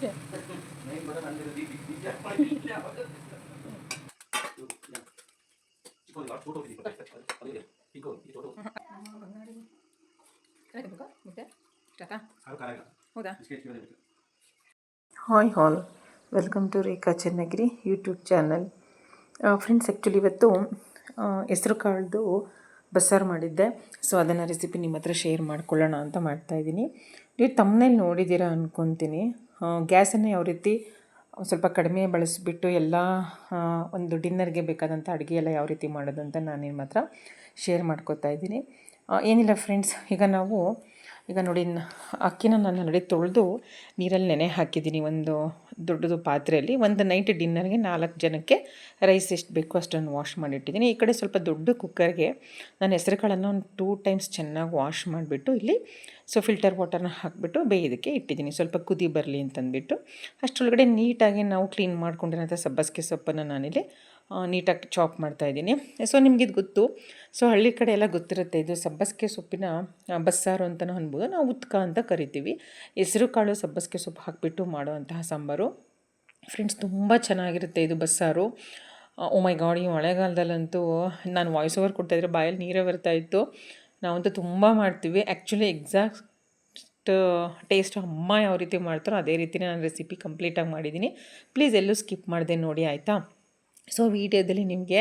ಹೌದಾ? Hi all, welcome to Rekha Channagiri YouTube channel. Friends, actually ಇವತ್ತು ಹೆಸ್ರು ಕಾಳ್ದು ಬಸ್ಸಾರು ಮಾಡಿದ್ದೆ. ಸೊ ಅದನ್ನು ರೆಸಿಪಿ ನಿಮ್ಮ ಹತ್ರ ಶೇರ್ ಮಾಡ್ಕೊಳ್ಳೋಣ ಅಂತ ಮಾಡ್ತಾಯಿದ್ದೀನಿ. ನೀವು ತಮ್ಮನೇಲಿ ನೋಡಿದ್ದೀರಾ ಅಂದ್ಕೊತೀನಿ. ಗ್ಯಾಸನ್ನು ಯಾವ ರೀತಿ ಸ್ವಲ್ಪ ಕಡಿಮೆ ಬಳಸಿಬಿಟ್ಟು ಎಲ್ಲ ಒಂದು ಡಿನ್ನರ್ಗೆ ಬೇಕಾದಂಥ ಅಡುಗೆ ಎಲ್ಲ ಯಾವ ರೀತಿ ಮಾಡೋದು ಅಂತ ನಾನು ನಿಮ್ಮ ಹತ್ರ ಶೇರ್ ಮಾಡ್ಕೋತಾ ಇದ್ದೀನಿ. ಏನಿಲ್ಲ ಫ್ರೆಂಡ್ಸ್, ಈಗ ನೋಡಿ ಅಕ್ಕಿನ ನಾನು ತೊಳೆದು ನೀರಲ್ಲಿ ನೆನೆ ಹಾಕಿದ್ದೀನಿ ಒಂದು ದೊಡ್ಡದು ಪಾತ್ರೆಯಲ್ಲಿ. ಒಂದು ನೈಟ್ ಡಿನ್ನರ್ಗೆ 4 ಜನಕ್ಕೆ ರೈಸ್ ಎಷ್ಟು ಬೇಕೋ ಅಷ್ಟನ್ನು ವಾಶ್ ಮಾಡಿಟ್ಟಿದ್ದೀನಿ. ಈ ಕಡೆ ಸ್ವಲ್ಪ ದೊಡ್ಡ ಕುಕ್ಕರ್ಗೆ ನಾನು ಹೆಸರು ಕಾಳನ್ನು ಒಂದು 2 ಟೈಮ್ಸ್ ಚೆನ್ನಾಗಿ ವಾಶ್ ಮಾಡಿಬಿಟ್ಟು ಇಲ್ಲಿ ಫಿಲ್ಟರ್ ವಾಟರ್ನ ಹಾಕಿಬಿಟ್ಟು ಬೇಯೋದಕ್ಕೆ ಇಟ್ಟಿದ್ದೀನಿ, ಸ್ವಲ್ಪ ಕುದಿ ಬರಲಿ ಅಂತಂದ್ಬಿಟ್ಟು. ಅಷ್ಟರೊಳಗಡೆ ನೀಟಾಗಿ ನಾವು ಕ್ಲೀನ್ ಮಾಡ್ಕೊಂಡಿರೋಂಥ ಸಬ್ಬಸಿಗೆ ಸೊಪ್ಪನ್ನು ನಾನಿಲ್ಲಿ ನೀಟಾಗಿ ಚಾಪ್ ಮಾಡ್ತಾಯಿದ್ದೀನಿ. ಸೊ ನಿಮಗಿದು ಗೊತ್ತು, ಹಳ್ಳಿ ಕಡೆ ಎಲ್ಲ ಗೊತ್ತಿರುತ್ತೆ, ಇದು ಸಬ್ಬಸಿಗೆ ಸೊಪ್ಪಿನ ಬಸ್ಸಾರು ಅಂತಲೂ ಅನ್ಬೋದು, ನಾವು ಉತ್ಕ ಅಂತ ಕರಿತೀವಿ. ಹೆಸರು ಕಾಳು ಸಬ್ಬಸಿಗೆ ಸೊಪ್ಪು ಹಾಕಿಬಿಟ್ಟು ಮಾಡುವಂತಹ ಸಾಂಬಾರು ಫ್ರೆಂಡ್ಸ್, ತುಂಬ ಚೆನ್ನಾಗಿರುತ್ತೆ ಇದು ಬಸ್ಸಾರು. ಓ ಮೈ ಗಾಡ್, ಈ ಮಳೆಗಾಲದಲ್ಲಂತೂ ನಾನು ವಾಯ್ಸ್ ಓವರ್ ಕೊಡ್ತಾಯಿದ್ರೆ ಬಾಯಲ್ಲಿ ನೀರೇ ಬರ್ತಾಯಿತ್ತು. ನಾವಂತೂ ತುಂಬ ಮಾಡ್ತೀವಿ. ಆ್ಯಕ್ಚುಲಿ ಎಕ್ಸಾಕ್ಟ್ ಟೇಸ್ಟ್ ಅಮ್ಮ ಯಾವ ರೀತಿ ಮಾಡ್ತಾರೋ ಅದೇ ರೀತಿಯೇ ನಾನು ರೆಸಿಪಿ ಕಂಪ್ಲೀಟಾಗಿ ಮಾಡಿದ್ದೀನಿ. ಪ್ಲೀಸ್ ಎಲ್ಲೂ ಸ್ಕಿಪ್ ಮಾಡಿದೆ ನೋಡಿ, ಆಯಿತಾ? ಸೊ ವಿಡಿಯೋದಲ್ಲಿ ನಿಮಗೆ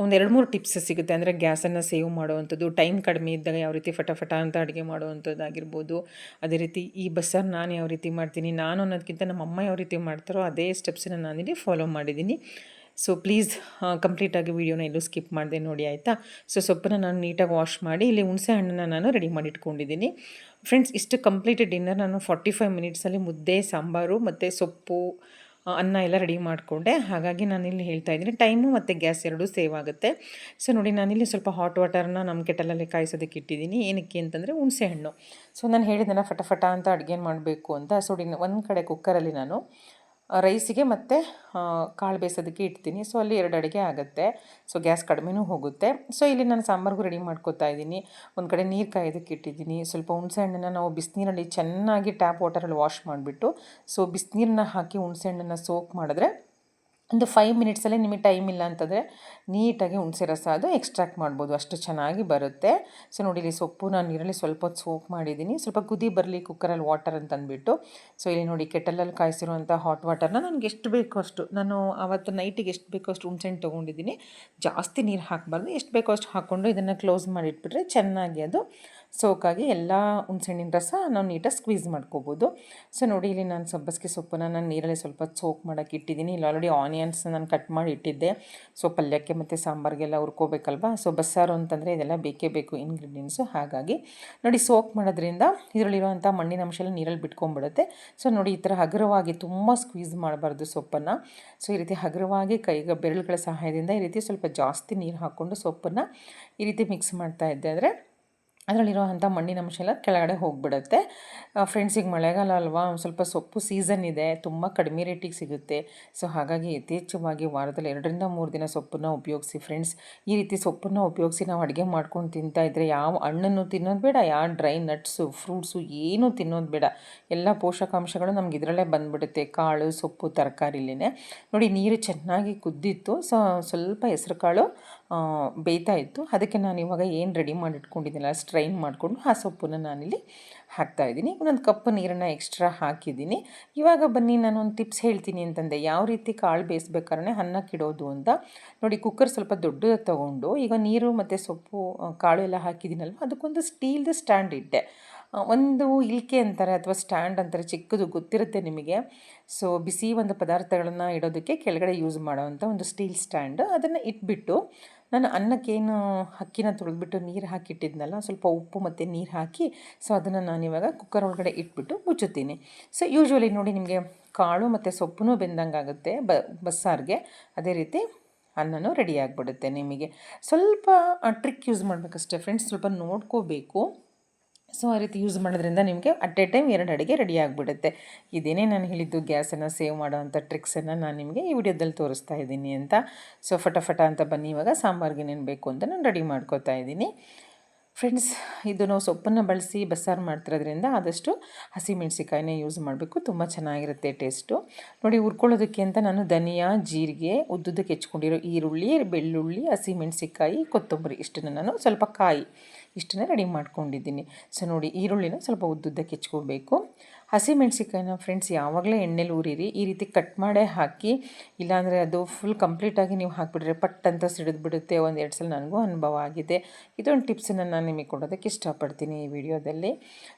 ಒಂದು 2-3 ಟಿಪ್ಸ್ ಸಿಗುತ್ತೆ. ಅಂದರೆ ಗ್ಯಾಸನ್ನು ಸೇವ್ ಮಾಡುವಂಥದ್ದು, ಟೈಮ್ ಕಡಿಮೆ ಇದ್ದಾಗ ಯಾವ ರೀತಿ ಫಟಾಫಟ ಅಂತ ಅಡುಗೆ ಮಾಡುವಂಥದ್ದಾಗಿರ್ಬೋದು. ಅದೇ ರೀತಿ ಈ ಬಸ್ಸಾರು ನಾನು ಯಾವ ರೀತಿ ಮಾಡ್ತೀನಿ, ನಾನು ಅನ್ನೋದಕ್ಕಿಂತ ನಮ್ಮ ಅಮ್ಮ ಯಾವ ರೀತಿ ಮಾಡ್ತಾರೋ ಅದೇ ಸ್ಟೆಪ್ಸನ್ನು ನಾನಿಲ್ಲಿ ಫಾಲೋ ಮಾಡಿದ್ದೀನಿ. ಸೊ ಪ್ಲೀಸ್ ಕಂಪ್ಲೀಟಾಗಿ ವೀಡಿಯೋನ ಎಲ್ಲೂ ಸ್ಕಿಪ್ ಮಾಡಿದೆ ನೋಡಿ, ಆಯಿತಾ? ಸೊಪ್ಪನ್ನು ನಾನು ನೀಟಾಗಿ ವಾಶ್ ಮಾಡಿ ಇಲ್ಲಿ ಹುಣಸೆ ಹಣ್ಣನ್ನು ನಾನು ರೆಡಿ ಮಾಡಿ ಇಟ್ಕೊಂಡಿದ್ದೀನಿ. ಫ್ರೆಂಡ್ಸ್, ಇಷ್ಟು ಕಂಪ್ಲೀಟ್ ಡಿನ್ನರ್ ನಾನು 45 ಮಿನಿಟ್ಸಲ್ಲಿ ಮುದ್ದೆ, ಸಾಂಬಾರು ಮತ್ತು ಸೊಪ್ಪು, ಅನ್ನ ಎಲ್ಲ ರೆಡಿ ಮಾಡಿಕೊಂಡೆ. ಹಾಗಾಗಿ ನಾನಿಲ್ಲಿ ಹೇಳ್ತಾ ಇದ್ದೀನಿ, ಟೈಮು ಮತ್ತು ಗ್ಯಾಸ್ ಎರಡೂ ಸೇವ್ ಆಗುತ್ತೆ. ಸೊ ನೋಡಿ, ನಾನಿಲ್ಲಿ ಸ್ವಲ್ಪ ಹಾಟ್ ವಾಟರ್ನ ನಮ್ಮ ಕೆಟಲಲ್ಲಿ ಕಾಯಿಸೋದಕ್ಕೆ ಇಟ್ಟಿದ್ದೀನಿ. ಏನಕ್ಕೆ ಅಂತಂದರೆ ಹುಣಸೆ ಹಣ್ಣು. ಸೊ ನಾನು ಹೇಳಿದ್ದೆಲ್ಲ ಫಟಾಫಟ ಅಂತ ಅಡುಗೆ ಮಾಡಬೇಕು ಅಂತ. ಸೊ ಒಂದು ಕಡೆ ಕುಕ್ಕರಲ್ಲಿ ನಾನು ರೈಸಿಗೆ ಮತ್ತು ಕಾಳು ಬೇಯಿಸೋದಕ್ಕೆ ಇಡ್ತೀನಿ. ಸೊ ಅಲ್ಲಿ 2 ಅಡುಗೆ ಆಗುತ್ತೆ. ಸೊ ಗ್ಯಾಸ್ ಕಡಿಮೆನೂ ಹೋಗುತ್ತೆ. ಸೊ ಇಲ್ಲಿ ನಾನು ಸಾಂಬಾರಿಗೂ ರೆಡಿ ಮಾಡ್ಕೊತಾ ಇದ್ದೀನಿ. ಒಂದು ಕಡೆ ನೀರು ಕಾಯೋದಕ್ಕೆ ಇಟ್ಟಿದ್ದೀನಿ. ಸ್ವಲ್ಪ ಹುಣಸೆ ಹಣ್ಣನ್ನು ನಾವು ಬಿಸಿನೀರಲ್ಲಿ ಚೆನ್ನಾಗಿ ಟ್ಯಾಪ್ ವಾಟರಲ್ಲಿ ವಾಶ್ ಮಾಡಿಬಿಟ್ಟು ಬಿಸಿನೀರನ್ನ ಹಾಕಿ ಹುಣಸೆ ಹಣ್ಣನ್ನು ಸೋಕ್ ಮಾಡಿದ್ರೆ ಒಂದು 5 ಮಿನಿಟ್ಸಲ್ಲೇ ನಿಮಗೆ ಟೈಮ್ ಇಲ್ಲ ಅಂತಂದರೆ ನೀಟಾಗಿ ಹುಣಸೆ ರಸ ಅದು ಎಕ್ಸ್ಟ್ರಾಕ್ಟ್ ಮಾಡ್ಬೋದು, ಅಷ್ಟು ಚೆನ್ನಾಗಿ ಬರುತ್ತೆ. ಸೊ ನೋಡಿ, ಇಲ್ಲಿ ಸೊಪ್ಪು ನಾನು ನೀರಲ್ಲಿ ಸ್ವಲ್ಪ ಹೊತ್ತು ಸೋಕ್ ಮಾಡಿದ್ದೀನಿ. ಸ್ವಲ್ಪ ಕುದಿ ಬರಲಿ ಕುಕ್ಕರಲ್ಲಿ ವಾಟರ್ ಅಂತಂದ್ಬಿಟ್ಟು. ಸೊ ಇಲ್ಲಿ ನೋಡಿ, ಕೆಟಲಲ್ಲಿ ಕಾಯಿಸಿರುವಂಥ ಹಾಟ್ ವಾಟರ್ನ ನನಗೆ ಎಷ್ಟು ಬೇಕೋ ಅಷ್ಟು, ನಾನು ಆವತ್ತು ನೈಟಿಗೆ ಎಷ್ಟು ಬೇಕೋ ಅಷ್ಟು ಹುಣಸೆ ಹಣ್ಣು ತೊಗೊಂಡಿದ್ದೀನಿ. ಜಾಸ್ತಿ ನೀರು ಹಾಕಬಾರ್ದು, ಎಷ್ಟು ಬೇಕೋ ಅಷ್ಟು ಹಾಕ್ಕೊಂಡು ಇದನ್ನು ಕ್ಲೋಸ್ ಮಾಡಿಟ್ಬಿಟ್ರೆ ಚೆನ್ನಾಗಿ ಅದು ಸೋಕಾಗಿ ಎಲ್ಲ ಹುಣಸೆಹಣ್ಣಿನ ರಸ ನಾವು ನೀಟಾಗಿ ಸ್ಕ್ವೀಸ್ ಮಾಡ್ಕೋಬೋದು. ಸೊ ನೋಡಿ, ಇಲ್ಲಿ ನಾನು ಸಬ್ಬಸಿಗೆ ಸೊಪ್ಪನ್ನು ನಾನು ನೀರಲ್ಲಿ ಸ್ವಲ್ಪ ಸೋಕ್ ಮಾಡೋಕ್ಕೆ ಇಟ್ಟಿದ್ದೀನಿ. ಇಲ್ಲಿ ಆಲ್ರೆಡಿ ಆನಿಯನ್ಸ್ ನಾನು ಕಟ್ ಮಾಡಿ ಇಟ್ಟಿದ್ದೆ. ಸೊ ಪಲ್ಯಕ್ಕೆ ಮತ್ತು ಸಾಂಬಾರಿಗೆಲ್ಲ ಹುರ್ಕೋಬೇಕಲ್ವ. ಸೊ ಬಸ್ಸಾರು ಅಂತಂದರೆ ಇದೆಲ್ಲ ಬೇಕೇ ಬೇಕು ಇಂಗ್ರೀಡಿಯೆಂಟ್ಸು. ಹಾಗಾಗಿ ನೋಡಿ, ಸೋಕ್ ಮಾಡೋದ್ರಿಂದ ಇದರಲ್ಲಿರುವಂಥ ಮಣ್ಣಿನ ಅಂಶ ಎಲ್ಲ ನೀರಲ್ಲಿ ಬಿಟ್ಕೊಂಡ್ಬಿಡುತ್ತೆ. ಸೊ ನೋಡಿ, ಈ ಥರ ಹಗುರವಾಗಿ ತುಂಬ ಸ್ಕ್ವೀಸ್ ಮಾಡಬಾರ್ದು ಸೊಪ್ಪನ್ನು. ಸೊ ಈ ರೀತಿ ಹಗುರವಾಗಿ ಬೆರಳುಗಳ ಸಹಾಯದಿಂದ ಈ ರೀತಿ ಸ್ವಲ್ಪ ಜಾಸ್ತಿ ನೀರು ಹಾಕ್ಕೊಂಡು ಸೊಪ್ಪನ್ನು ಈ ರೀತಿ ಮಿಕ್ಸ್ ಮಾಡ್ತಾ ಇದ್ದೆ ಅಂದರೆ ಅದರಲ್ಲಿರುವಂಥ ಮಣ್ಣಿನ ಅಂಶ ಎಲ್ಲ ಕೆಳಗಡೆ ಹೋಗಿಬಿಡುತ್ತೆ. ಫ್ರೆಂಡ್ಸಿಗೆ ಮಳೆಗಾಲ ಅಲ್ವಾ, ಸ್ವಲ್ಪ ಸೊಪ್ಪು ಸೀಸನ್ ಇದೆ, ತುಂಬ ಕಡಿಮೆ ರೇಟಿಗೆ ಸಿಗುತ್ತೆ. ಸೊ ಹಾಗಾಗಿ ಯಥೇಚ್ಛವಾಗಿ ವಾರದಲ್ಲಿ 2-3 ದಿನ ಸೊಪ್ಪನ್ನು ಉಪಯೋಗಿಸಿ ಫ್ರೆಂಡ್ಸ್. ಈ ರೀತಿ ಸೊಪ್ಪನ್ನು ಉಪಯೋಗಿಸಿ ನಾವು ಅಡುಗೆ ಮಾಡ್ಕೊಂಡು ತಿಂತಾಯಿದ್ರೆ ಯಾವ ಹಣ್ಣನ್ನು ತಿನ್ನೋದು ಬೇಡ, ಯಾವ ಡ್ರೈ ನಟ್ಸು ಫ್ರೂಟ್ಸು ಏನೂ ತಿನ್ನೋದು ಬೇಡ. ಎಲ್ಲ ಪೋಷಕಾಂಶಗಳು ನಮ್ಗೆ ಇದರಲ್ಲೇ ಬಂದುಬಿಡುತ್ತೆ, ಕಾಳು ಸೊಪ್ಪು ತರಕಾರಿಲೇ. ನೋಡಿ, ನೀರು ಚೆನ್ನಾಗಿ ಕುದ್ದಿತ್ತು. ಸ್ವಲ್ಪ ಹೆಸರು ಕಾಳು ಬೇಯ್ತಾ ಇತ್ತು. ಅದಕ್ಕೆ ನಾನು ಇವಾಗ ಏನು ರೆಡಿ ಮಾಡಿ ಇಟ್ಕೊಂಡಿದ್ದೀನಲ್ಲ, ಸ್ಟ್ರೈನ್ ಮಾಡಿಕೊಂಡು ಆ ಸೊಪ್ಪನ್ನು ನಾನಿಲ್ಲಿ ಹಾಕ್ತಾಯಿದ್ದೀನಿ. ಒಂದೊಂದು ಕಪ್ ನೀರನ್ನು ಎಕ್ಸ್ಟ್ರಾ ಹಾಕಿದ್ದೀನಿ. ಇವಾಗ ಬನ್ನಿ, ನಾನು ಒಂದು ಟಿಪ್ಸ್ ಹೇಳ್ತೀನಿ ಅಂತಂದೆ, ಯಾವ ರೀತಿ ಕಾಳು ಬೇಯಿಸ್ಬೇಕಾದ್ರೆ ಅನ್ನಕ್ಕಿಡೋದು ಅಂತ. ನೋಡಿ, ಕುಕ್ಕರ್ ಸ್ವಲ್ಪ ದೊಡ್ಡದು ತೊಗೊಂಡು ಈಗ ನೀರು ಮತ್ತು ಸೊಪ್ಪು ಕಾಳು ಎಲ್ಲ ಹಾಕಿದ್ದೀನಲ್ವ, ಅದಕ್ಕೊಂದು ಸ್ಟೀಲ್ದು ಸ್ಟ್ಯಾಂಡ್ ಇಟ್ಟೆ. ಒಂದು ಇಲ್ಕೆ ಅಂತಾರೆ ಅಥವಾ ಸ್ಟ್ಯಾಂಡ್ ಅಂತಾರೆ, ಚಿಕ್ಕದು ಗೊತ್ತಿರುತ್ತೆ ನಿಮಗೆ. ಸೊ ಬಿಸಿ ಒಂದು ಪದಾರ್ಥಗಳನ್ನು ಇಡೋದಕ್ಕೆ ಕೆಳಗಡೆ ಯೂಸ್ ಮಾಡೋವಂಥ ಒಂದು ಸ್ಟೀಲ್ ಸ್ಟ್ಯಾಂಡ್, ಅದನ್ನು ಇಟ್ಬಿಟ್ಟು ನಾನು ಅನ್ನಕ್ಕೇನು ಅಕ್ಕಿನ ತೊಳೆದ್ಬಿಟ್ಟು ನೀರು ಹಾಕಿಟ್ಟಿದ್ನಲ್ಲ, ಸ್ವಲ್ಪ ಉಪ್ಪು ಮತ್ತು ನೀರು ಹಾಕಿ ಅದನ್ನು ನಾನಿವಾಗ ಕುಕ್ಕರ್ ಒಳಗಡೆ ಇಟ್ಬಿಟ್ಟು ಮುಚ್ಚುತ್ತೀನಿ. ಸೊ ಯೂಶ್ವಲಿ ನೋಡಿ, ನಿಮಗೆ ಕಾಳು ಮತ್ತು ಸೊಪ್ಪು ಬೆಂದಂಗೆ ಆಗುತ್ತೆ ಬಸ್ಸಾರಿಗೆ. ಅದೇ ರೀತಿ ಅನ್ನನೂ ರೆಡಿ ಆಗಿಬಿಡುತ್ತೆ. ನಿಮಗೆ ಸ್ವಲ್ಪ ಟ್ರಿಕ್ ಯೂಸ್ ಮಾಡಬೇಕಷ್ಟೇ ಫ್ರೆಂಡ್ಸ್, ಸ್ವಲ್ಪ ನೋಡ್ಕೋಬೇಕು. ಸೊ ಆ ರೀತಿ ಯೂಸ್ ಮಾಡೋದ್ರಿಂದ ನಿಮಗೆ ಅಟ್ ಎ ಟೈಮ್ 2 ಅಡುಗೆ ರೆಡಿ ಆಗಿಬಿಡುತ್ತೆ. ಇದೇನೇ ನಾನು ಹೇಳಿದ್ದು ಗ್ಯಾಸನ್ನು ಸೇವ್ ಮಾಡೋವಂಥ ಟ್ರಿಕ್ಸನ್ನು ನಾನು ನಿಮಗೆ ಈ ವಿಡಿಯೋದಲ್ಲಿ ತೋರಿಸ್ತಾ ಇದ್ದೀನಿ ಅಂತ. ಸೊ ಫಟಾಫಟ ಅಂತ ಬನ್ನಿ, ಇವಾಗ ಸಾಂಬಾರಿಗೆ ಏನೇನು ಬೇಕು ಅಂತ ನಾನು ರೆಡಿ ಮಾಡ್ಕೋತಾ ಇದ್ದೀನಿ. ಫ್ರೆಂಡ್ಸ್, ಇದು ನಾವು ಸೊಪ್ಪನ್ನು ಬಳಸಿ ಬಸ್ಸಾರು ಮಾಡ್ತಿರೋದ್ರಿಂದ ಆದಷ್ಟು ಹಸಿಮೆಣಸಿಕಾಯಿನೇ ಯೂಸ್ ಮಾಡಬೇಕು. ತುಂಬ ಚೆನ್ನಾಗಿರುತ್ತೆ ಟೇಸ್ಟು. ನೋಡಿ, ಹುರ್ಕೊಳ್ಳೋದಕ್ಕೆ ಅಂತ ನಾನು ಧನಿಯಾ, ಜೀರಿಗೆ, ಉದ್ದುದಕ್ಕೆ ಹೆಚ್ಕೊಂಡಿರೋ ಈರುಳ್ಳಿ, ಬೆಳ್ಳುಳ್ಳಿ, ಹಸಿಮೆಣಸಿಕಾಯಿ, ಕೊತ್ತಂಬರಿ ಇಷ್ಟನ್ನು ನಾನು ಸ್ವಲ್ಪ ಕಾಯಿ ಇಷ್ಟನ್ನು ರೆಡಿ ಮಾಡ್ಕೊಂಡಿದ್ದೀನಿ. ಸೊ ನೋಡಿ, ಈರುಳ್ಳಿನ ಸ್ವಲ್ಪ ಉದ್ದುದ್ದಕ್ಕೆ ಹೆಚ್ಕೋಬೇಕು. ಹಸಿಮೆಣಸಿಕಾಯಿನ ಫ್ರೆಂಡ್ಸ್ ಯಾವಾಗಲೇ ಎಣ್ಣೆಲಿ ಉರಿರಿ. ಈ ರೀತಿ ಕಟ್ ಮಾಡೇ ಹಾಕಿ, ಇಲ್ಲಾಂದರೆ ಅದು ಫುಲ್ ಕಂಪ್ಲೀಟಾಗಿ ನೀವು ಹಾಕಿಬಿಟ್ರೆ ಪಟ್ ಅಂತ ಸಿಡಿದ್ಬಿಡುತ್ತೆ. ಒಂದು 2 ಸಲ ನನಗೂ ಅನುಭವ ಆಗಿದೆ. ಇದೊಂದು ಟಿಪ್ಸನ್ನು ನಾನು ನಿಮಗೆ ಕೊಡೋದಕ್ಕೆ ಇಷ್ಟಪಡ್ತೀನಿ ಈ ವಿಡಿಯೋದಲ್ಲಿ.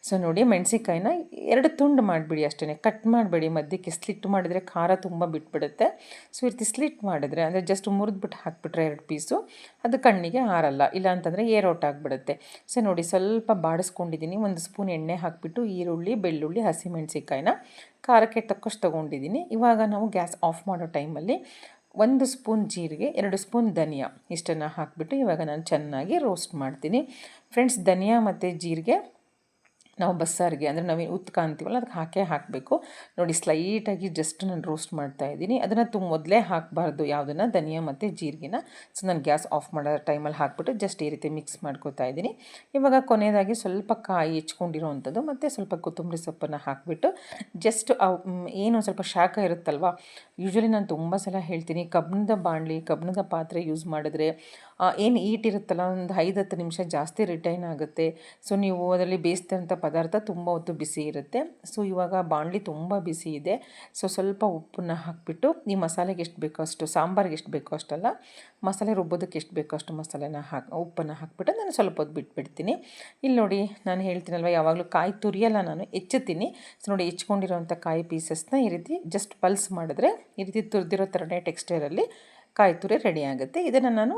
ಸೊ ನೋಡಿ, ಮೆಣಸಿಕಾಯಿನ 2 ತುಂಡು ಮಾಡಿಬಿಡಿ ಅಷ್ಟೇ, ಕಟ್ ಮಾಡಬೇಡಿ. ಮಧ್ಯಕ್ಕೆ ಸ್ಲಿಟ್ ಮಾಡಿದರೆ ಖಾರ ತುಂಬ ಬಿಟ್ಬಿಡುತ್ತೆ. ಸೊ ಈ ರೀತಿ ಸ್ಲಿಟ್ ಮಾಡಿದ್ರೆ ಅಂದರೆ ಜಸ್ಟ್ ಮುರಿದ್ಬಿಟ್ಟು ಹಾಕಿಬಿಟ್ರೆ 2 ಪೀಸು, ಅದು ಕಣ್ಣಿಗೆ ಹಾರಲ್ಲ. ಇಲ್ಲ ಅಂತಂದರೆ ಏರೋಟ್ ಆಗಿಬಿಡುತ್ತೆ. ಸೊ ನೋಡಿ, ಸ್ವಲ್ಪ ಬಾಡಿಸ್ಕೊಂಡಿದ್ದೀನಿ. 1 ಸ್ಪೂನ್ ಎಣ್ಣೆ ಹಾಕಿಬಿಟ್ಟು ಈರುಳ್ಳಿ, ಬೆಳ್ಳುಳ್ಳಿ, ಹಸಿಮೆಣಸಿಕಾಯಿನ ಖಾರಕ್ಕೆ ತಕ್ಕಷ್ಟು ತೊಗೊಂಡಿದ್ದೀನಿ. ಇವಾಗ ನಾವು ಗ್ಯಾಸ್ ಆಫ್ ಮಾಡೋ ಟೈಮಲ್ಲಿ 1 ಸ್ಪೂನ್ ಜೀರಿಗೆ, 2 ಸ್ಪೂನ್ ಧನಿಯಾ ಇಷ್ಟನ್ನು ಹಾಕಿಬಿಟ್ಟು ಇವಾಗ ನಾನು ಚೆನ್ನಾಗಿ ರೋಸ್ಟ್ ಮಾಡ್ತೀನಿ. ಫ್ರೆಂಡ್ಸ್, ಧನಿಯಾ ಮತ್ತು ಜೀರಿಗೆ ನಾವು ಬಸ್ಸಾರಿಗೆ ಅಂದರೆ ನಾವೇನು ಉತ್ಕ ಅಂತೀವಲ್ಲ ಅದಕ್ಕೆ ಹಾಕಬೇಕು. ನೋಡಿ, ಸ್ಲೈಟಾಗಿ ಜಸ್ಟ್ ನಾನು ರೋಸ್ಟ್ ಮಾಡ್ತಾಯಿದ್ದೀನಿ. ಅದನ್ನು ಮೊದಲೇ ಹಾಕಬಾರ್ದು, ಯಾವುದನ್ನು ಧನಿಯಾ ಮತ್ತು ಜೀರಿಗೆನ. ಸೊ ನಾನು ಗ್ಯಾಸ್ ಆಫ್ ಮಾಡೋ ಟೈಮಲ್ಲಿ ಹಾಕ್ಬಿಟ್ಟು ಜಸ್ಟ್ ಈ ರೀತಿ ಮಿಕ್ಸ್ ಮಾಡ್ಕೋತಾ ಇದ್ದೀನಿ. ಇವಾಗ ಕೊನೆಯದಾಗಿ ಸ್ವಲ್ಪ ಕಾಯಿ ಹೆಚ್ಕೊಂಡಿರೋ ಅಂಥದ್ದು ಮತ್ತು ಸ್ವಲ್ಪ ಕೊತ್ತಂಬರಿ ಸೊಪ್ಪನ್ನು ಹಾಕಿಬಿಟ್ಟು ಜಸ್ಟ್ ಏನು ಸ್ವಲ್ಪ ಶಾಖ ಇರುತ್ತಲ್ವ, ಯೂಶ್ವಲಿ ನಾನು ತುಂಬ ಸಲ ಹೇಳ್ತೀನಿ, ಕಬ್ಬಿಣದ ಬಾಣಲಿ, ಕಬ್ಬಿಣದ ಪಾತ್ರೆ ಯೂಸ್ ಮಾಡಿದ್ರೆ ಏನು ಈಟ್ ಇರುತ್ತಲ್ಲ, ಒಂದು 5-10 ನಿಮಿಷ ಜಾಸ್ತಿ ರಿಟೈನ್ ಆಗುತ್ತೆ. ಸೊ ನೀವು ಅದರಲ್ಲಿ ಬೇಯಿಸಿದಂಥ ಪದಾರ್ಥ ತುಂಬ ಹೊತ್ತು ಬಿಸಿ ಇರುತ್ತೆ. ಸೊ ಇವಾಗ ಬಾಣಲಿ ತುಂಬ ಬಿಸಿ ಇದೆ. ಸೊ ಸ್ವಲ್ಪ ಉಪ್ಪನ್ನು ಹಾಕಿಬಿಟ್ಟು ಈ ಮಸಾಲೆಗೆ ಎಷ್ಟು ಬೇಕೋ ಅಷ್ಟು, ಸಾಂಬಾರಿಗೆ ಎಷ್ಟು ಬೇಕೋ ಅಷ್ಟಲ್ಲ, ಮಸಾಲೆ ರುಬ್ಬೋದಕ್ಕೆ ಎಷ್ಟು ಬೇಕೋ ಅಷ್ಟು ಮಸಾಲೆನ ಉಪ್ಪನ್ನು ಹಾಕಿಬಿಟ್ಟು ನಾನು ಸ್ವಲ್ಪ ಹೊತ್ತು ಬಿಟ್ಬಿಡ್ತೀನಿ. ಇಲ್ಲಿ ನೋಡಿ, ನಾನು ಹೇಳ್ತೀನಲ್ವ, ಯಾವಾಗಲೂ ಕಾಯಿ ತುರಿಯಲ್ಲ, ನಾನು ಹೆಚ್ಚುತ್ತೀನಿ. ಸೊ ನೋಡಿ, ಹೆಚ್ಕೊಂಡಿರೋಂಥ ಕಾಯಿ ಪೀಸಸ್ನ ಈ ರೀತಿ ಜಸ್ಟ್ ಪಲ್ಸ್ ಮಾಡಿದ್ರೆ ಈ ರೀತಿ ತುರಿದಿರೋ ಥರನೇ ಟೆಕ್ಸ್ಚರಲ್ಲಿ ಕಾಯಿ ತುರಿ ರೆಡಿ ಆಗುತ್ತೆ. ಇದನ್ನು ನಾನು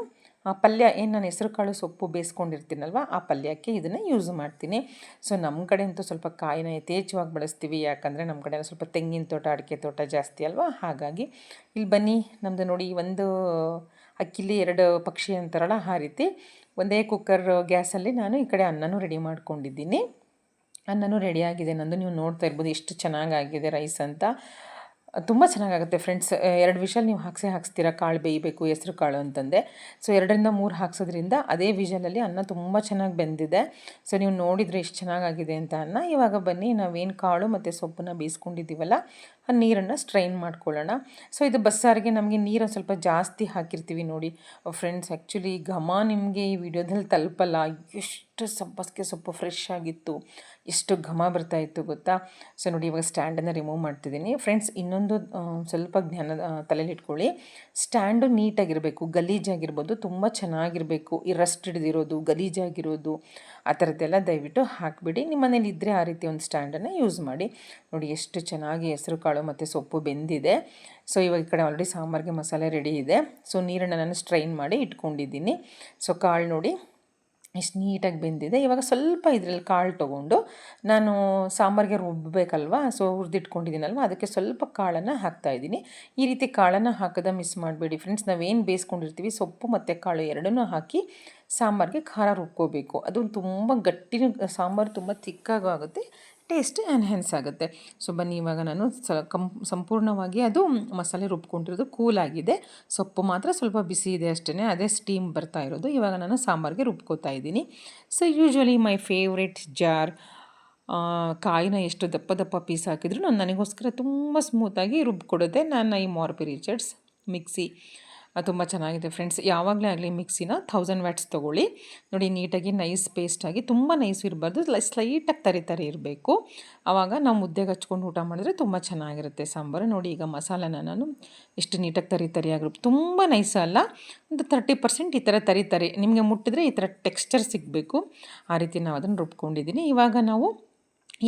ಪಲ್ಯ ಏನು ನಾನು ಹೆಸರು ಕಾಳು ಸೊಪ್ಪು ಬೇಯಿಸ್ಕೊಂಡಿರ್ತೀನಲ್ವ, ಆ ಪಲ್ಯಕ್ಕೆ ಇದನ್ನು ಯೂಸ್ ಮಾಡ್ತೀನಿ. ಸೊ ನಮ್ಮ ಕಡೆ ಅಂತೂ ಸ್ವಲ್ಪ ಕಾಯಿನ ಯಥೇಚ್ಛವಾಗಿ ಬಳಸ್ತೀವಿ, ಯಾಕಂದರೆ ನಮ್ಮ ಕಡೆ ಸ್ವಲ್ಪ ತೆಂಗಿನ ತೋಟ, ಅಡಿಕೆ ತೋಟ ಜಾಸ್ತಿ ಅಲ್ವಾ. ಹಾಗಾಗಿ ಇಲ್ಲಿ ಬನ್ನಿ, ನಮ್ಮದು ನೋಡಿ, ಒಂದು ಅಕ್ಕಿಲಿ 2 ಪಕ್ಷಿ ಅಂತಾರಲ್ಲ, ಆ ರೀತಿ ಒಂದೇ ಕುಕ್ಕರ್ ಗ್ಯಾಸಲ್ಲಿ ನಾನು ಈ ಕಡೆ ಅನ್ನನೂ ರೆಡಿ ಮಾಡ್ಕೊಂಡಿದ್ದೀನಿ. ಅನ್ನನೂ ರೆಡಿಯಾಗಿದೆ ನಂದು. ನೀವು ನೋಡ್ತಾ ಇರ್ಬೋದು ಎಷ್ಟು ಚೆನ್ನಾಗಾಗಿದೆ ರೈಸ್ ಅಂತ. ತುಂಬ ಚೆನ್ನಾಗಾಗುತ್ತೆ ಫ್ರೆಂಡ್ಸ್. 2 ವಿಷಲ್ ನೀವು ಹಾಕ್ಸ್ತೀರ, ಕಾಳು ಬೇಯಬೇಕು, ಹೆಸ್ರು ಕಾಳು ಅಂತಂದೆ. ಸೊ 2-3 ಹಾಕ್ಸೋದ್ರಿಂದ ಅದೇ ವಿಷಲಲ್ಲಿ ಅನ್ನ ತುಂಬ ಚೆನ್ನಾಗಿ ಬೆಂದಿದೆ. ಸೊ ನೀವು ನೋಡಿದರೆ ಎಷ್ಟು ಚೆನ್ನಾಗಾಗಿದೆ ಅಂತ ಅನ್ನ. ಇವಾಗ ಬನ್ನಿ, ನಾವೇನು ಕಾಳು ಮತ್ತು ಸೊಪ್ಪನ್ನು ಬೇಯಿಸ್ಕೊಂಡಿದ್ದೀವಲ್ಲ, ಆ ನೀರನ್ನು ಸ್ಟ್ರೈನ್ ಮಾಡ್ಕೊಳ್ಳೋಣ. ಸೊ ಇದು ಬಸ್ಸಾರಿಗೆ ನಮಗೆ ನೀರು ಸ್ವಲ್ಪ ಜಾಸ್ತಿ ಹಾಕಿರ್ತೀವಿ ನೋಡಿ ಫ್ರೆಂಡ್ಸ್. ಆ್ಯಕ್ಚುಲಿ ಘಮ ನಿಮಗೆ ಈ ವಿಡಿಯೋದಲ್ಲಿ ತಲುಪಲ್ಲ. ಎಷ್ಟು ಸಬ್ಬಸಿಗೆ ಸೊಪ್ಪು ಫ್ರೆಶ್ ಆಗಿತ್ತು, ಎಷ್ಟು ಘಮ ಬರ್ತಾಯಿತ್ತು ಗೊತ್ತಾ. ಸೊ ನೋಡಿ, ಇವಾಗ ಸ್ಟ್ಯಾಂಡನ್ನು ರಿಮೂವ್ ಮಾಡ್ತಿದ್ದೀನಿ. ಫ್ರೆಂಡ್ಸ್, ಇನ್ನೊಂದು ಸ್ವಲ್ಪ ಜ್ಞಾನ ತಲೆಯಲ್ಲಿ ಇಟ್ಕೊಳ್ಳಿ. ಸ್ಟ್ಯಾಂಡು ನೀಟಾಗಿರಬೇಕು, ಗಲೀಜಾಗಿರ್ಬೋದು, ತುಂಬ ಚೆನ್ನಾಗಿರಬೇಕು. ಈ ರಸ್ಟ್ ಹಿಡಿದಿರೋದು, ಗಲೀಜಾಗಿರೋದು ಆ ಥರದ್ದೆಲ್ಲ ದಯವಿಟ್ಟು ಹಾಕಿಬಿಡಿ. ನಿಮ್ಮ ಮನೇಲಿ ಇದ್ದರೆ ಆ ರೀತಿ ಒಂದು ಸ್ಟ್ಯಾಂಡನ್ನು ಯೂಸ್ ಮಾಡಿ. ನೋಡಿ, ಎಷ್ಟು ಚೆನ್ನಾಗಿ ಹೆಸರು ಕಾಳು ಮತ್ತು ಸೊಪ್ಪು ಬೆಂದಿದೆ. ಸೊ ಇವಾಗ ಈ ಕಡೆ ಆಲ್ರೆಡಿ ಸಾಂಬಾರಿಗೆ ಮಸಾಲೆ ರೆಡಿ ಇದೆ. ಸೊ ನೀರನ್ನು ನಾನು ಸ್ಟ್ರೈನ್ ಮಾಡಿ ಇಟ್ಕೊಂಡಿದ್ದೀನಿ. ಸೊ ಕಾಳು ನೋಡಿ ಎಷ್ಟು ನೀಟಾಗಿ ಬೆಂದಿದೆ. ಇವಾಗ ಸ್ವಲ್ಪ ಇದರಲ್ಲಿ ಕಾಳು ತೊಗೊಂಡು ನಾನು ಸಾಂಬಾರಿಗೆ ರುಬ್ಬಬೇಕಲ್ವ, ಸೊ ಹುರಿದಿಟ್ಕೊಂಡಿದ್ದೀನಲ್ವ, ಅದಕ್ಕೆ ಸ್ವಲ್ಪ ಕಾಳನ್ನು ಹಾಕ್ತಾಯಿದ್ದೀನಿ. ಈ ರೀತಿ ಕಾಳನ್ನು ಹಾಕೋದ ಮಿಸ್ ಮಾಡಬೇಡಿ ಫ್ರೆಂಡ್ಸ್. ನಾವೇನು ಬೇಯಿಸ್ಕೊಂಡಿರ್ತೀವಿ, ಸೊಪ್ಪು ಮತ್ತು ಕಾಳು ಎರಡನ್ನೂ ಹಾಕಿ ಸಾಂಬಾರಿಗೆ ಖಾರ ರುಬ್ಕೋಬೇಕು. ಅದು ತುಂಬ ಗಟ್ಟಿ ಸಾಂಬಾರು ತುಂಬ ತಿಕ್ಕಾಗುತ್ತೆ, ಟೇಸ್ಟ್ ಎನ್ಹ್ಯಾನ್ಸ್ ಆಗುತ್ತೆ. ಸೊ ಬನ್ನಿ, ಇವಾಗ ನಾನು ಸಂಪೂರ್ಣವಾಗಿ ಅದು ಮಸಾಲೆ ರುಬ್ಕೊಂಡಿರೋದು ಕೂಲಾಗಿದೆ. ಸೊಪ್ಪು ಮಾತ್ರ ಸ್ವಲ್ಪ ಬಿಸಿ ಇದೆ ಅಷ್ಟೇ, ಅದೇ ಸ್ಟೀಮ್ ಬರ್ತಾ ಇರೋದು. ಇವಾಗ ನಾನು ಸಾಂಬಾರಿಗೆ ರುಬ್ಕೋತಾ ಇದ್ದೀನಿ. So usually my favourite jar. ಕಾಯಿನ ಎಷ್ಟು ದಪ್ಪ ದಪ್ಪ ಪೀಸ್ ಹಾಕಿದ್ರು ನನಗೋಸ್ಕರ ತುಂಬ ಸ್ಮೂತಾಗಿ ರುಬ್ಕೊಡುತ್ತೆ. ನಾನು ಈ ಮಾರ್ಬಿ ರಿಚರ್ಡ್ಸ್ ಮಿಕ್ಸಿ ತುಂಬ ಚೆನ್ನಾಗಿದೆ ಫ್ರೆಂಡ್ಸ್. ಯಾವಾಗಲೇ ಆಗಲಿ ಮಿಕ್ಸಿನ 1000 ವ್ಯಾಟ್ಸ್ ತೊಗೊಳ್ಳಿ. ನೋಡಿ, ನೀಟಾಗಿ ನೈಸ್ ಪೇಸ್ಟಾಗಿ, ತುಂಬ ನೈಸ್ ಇರಬಾರ್ದು, ಸ್ಲೈಟಾಗಿ ತರಿ ಇರಬೇಕು. ಆವಾಗ ನಾವು ಮುದ್ದೆಗೆ ಹಚ್ಕೊಂಡು ಊಟ ಮಾಡಿದ್ರೆ ತುಂಬ ಚೆನ್ನಾಗಿರುತ್ತೆ ಸಾಂಬಾರು. ನೋಡಿ, ಈಗ ಮಸಾಲೆನ ನಾನು ಎಷ್ಟು ನೀಟಾಗಿ ತರಿಯಾಗಿರುತ್ತೆ. ತುಂಬ ನೈಸ್ ಅಲ್ಲ, ಒಂದು 30% ಈ ಥರ ತರಿ ನಿಮಗೆ ಮುಟ್ಟಿದ್ರೆ ಈ ಥರ ಟೆಕ್ಸ್ಚರ್ ಸಿಗಬೇಕು. ಆ ರೀತಿ ನಾವು ಅದನ್ನು ರುಬ್ಕೊಂಡಿದ್ದೀನಿ. ಇವಾಗ ನಾವು